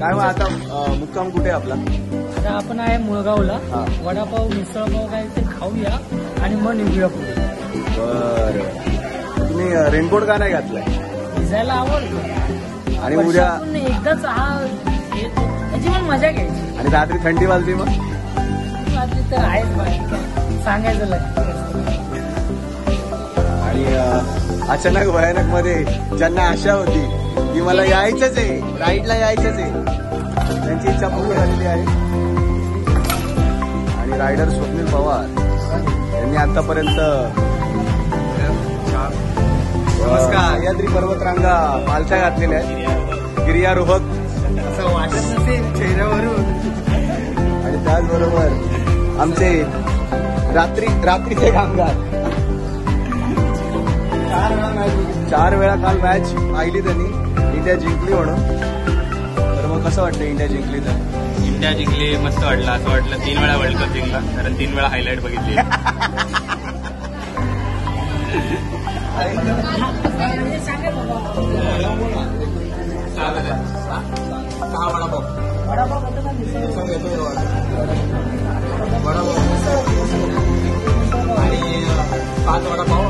काय मग आता मुक्काम कुठे आहे आपला? आता आपण आहे मुळगावला. वडापाव मिसळपाव काय ते खाऊया आणि मग निघूया पुढे. बरं, तुम्ही रेनकोट का नाही घातलाय? भिजायला आवडतं आणि उद्या एकदाच याची पण मजा घ्यायची. आणि रात्री थंडी वाजली मग? रात्री तर आहेच बाकी सांगायचं लागतं. आणि अचानक भयानक मध्ये ज्यांना आशा होती की मला यायचंच आहे, राईडला यायचंच आहे, त्यांची इच्छा पूर्ण झालेली आहे. आणि रायडर स्वप्नील पवार यांनी आतापर्यंत सह्याद्री पर्वतरांगा पालथ्या घातलेल्या आहेत, गिर्यारोहक असं वाटत नसेल चेहऱ्यावरून. आणि त्याचबरोबर आमचे रात्रीचे कामगार 4 वेळा काल मॅच पाहिली त्यांनी. इंडिया जिंकली म्हणून. तर मग कसं वाटतं इंडिया जिंकली तर? इंडिया जिंकली, मस्त वाटलं. असं वाटलं 3 वेळा वर्ल्ड कप जिंकला, कारण 3 वेळा हायलाईट बघितली. आणि 5 वडापाव.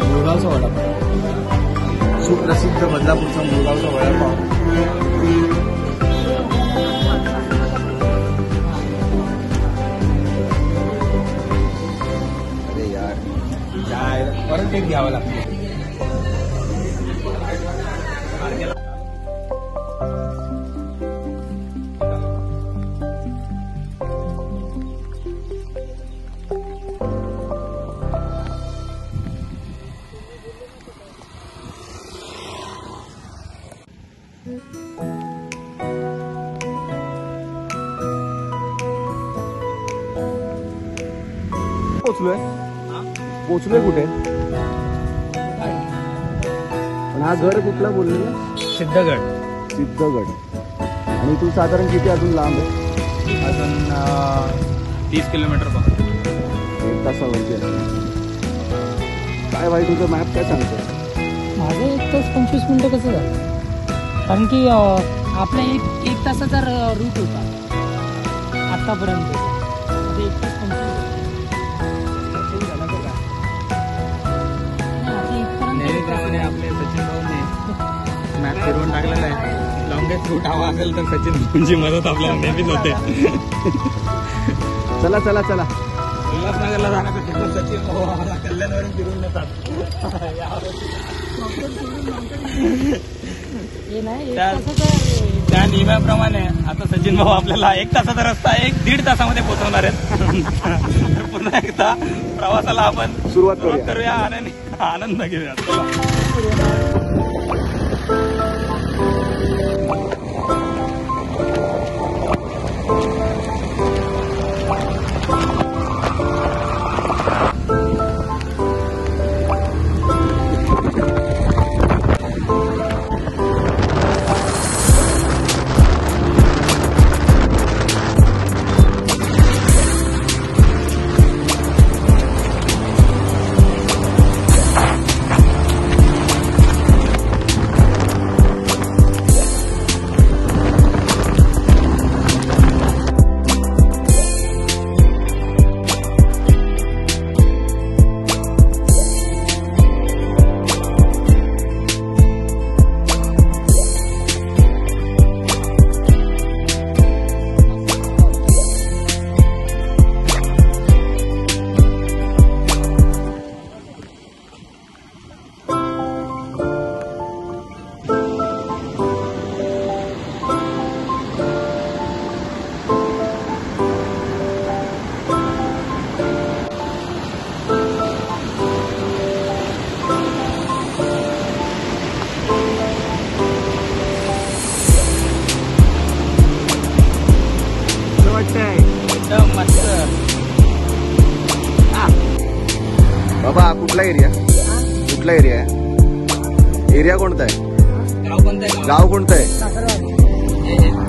मुळगावचा वडापाव, सुप्रसिद्ध बदलापूरचा मुळगावचा वडापाव. अरे यार, परत एक घ्यावं लागतं. पोचलोय कुठे? पण हा गड कुठला बोललेला? सिद्धगड. आणि तू साधारण किती अजून लांब आहे? अजून 30 किलोमीटर बघ. 1 तासावरती. काय भाई तुझं मॅप काय सांगतो? माझं 1 तास 25 मिनिटं कसं झालं? कारण की आपला एक तासाचा रूट होता आतापर्यंत. 1 तास 25 आपले सचिन भाऊने मॅच फिरवून टाकलेला आहे. लॉंगेस्ट रूट हवा असेल तर सचिन भाऊंची मदत आपल्याला नेहमीच होते. चला चला चला. उल्हासनगरला जाण्यासाठी सचिन भाऊ आम्हाला कल्याणवरून फिरून येतात. त्या नियमाप्रमाणे आता सचिन भाऊ आपल्याला 1 तासाचा रस्ता 1-1.5 तासामध्ये पोहोचवणार आहेत. पुन्हा एकदा प्रवासाला आपण सुरुवात करूया आणि आनंद घेऊया. बाबा कुठला एरिया? कुठला एरिया आहे? एरिया कोणता आहे? गाव कोणतं आहे? गाव कोणतं आहे? जय हिंद.